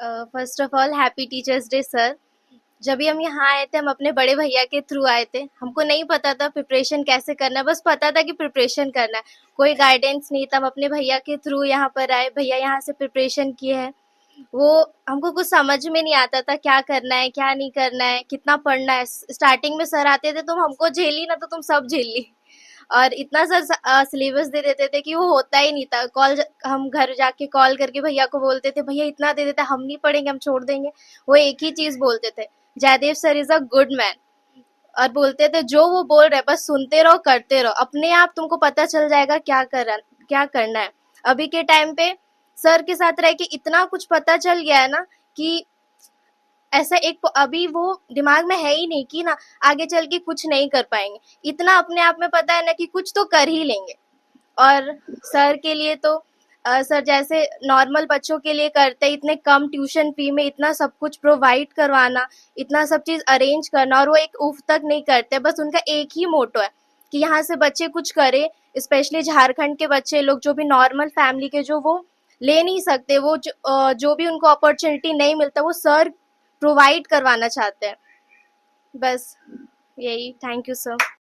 First of all happy teachers day sir. जब भी हम यहाँ आए थे हम अपने बड़े भैया के थ्रू आए थे। हमको नहीं पता था प्रिपरेशन कैसे करना है, बस पता था कि प्रिपरेशन करना है। कोई गाइडेंस नहीं था। हम अपने भैया के थ्रू यहाँ पर आए, भैया यहाँ से प्रिपरेशन किए हैं। वो हमको कुछ समझ में नहीं आता था क्या करना है क्या नहीं करना है, कितना पढ़ना है। स्टार्टिंग में सर आते थे, तुम हमको झेली ना तो तुम सब झेल ली। और इतना सर सिलेबस दे देते थे कि वो होता ही नहीं था। हम घर जाके कॉल करके भैया को बोलते थे, भैया इतना दे देता, हम नहीं पढ़ेंगे, हम छोड़ देंगे। वो एक ही चीज बोलते थे, Jaydev sir is a good man. और बोलते थे जो वो बोल रहे बस सुनते रहो, करते रहो, अपने आप तुमको पता चल जाएगा क्या करना है। अभी के टाइम पे सर के साथ रह के इतना कुछ पता चल गया है ना कि ऐसा एक अभी वो दिमाग में है ही नहीं कि ना आगे चल के कुछ नहीं कर पाएंगे। इतना अपने आप में पता है ना कि कुछ तो कर ही लेंगे। और सर के लिए तो सर जैसे नॉर्मल बच्चों के लिए करते हैं, इतने कम ट्यूशन फी में इतना सब कुछ प्रोवाइड करवाना, इतना सब चीज अरेंज करना, और वो एक उफ तक नहीं करते। बस उनका एक ही मोटो है कि यहाँ से बच्चे कुछ करे। स्पेशली झारखंड के बच्चे लोग जो भी नॉर्मल फैमिली के, जो वो ले नहीं सकते, वो जो भी उनको अपॉर्चुनिटी नहीं मिलता, वो सर प्रोवाइड करवाना चाहते हैं। बस यही। Thank you sir.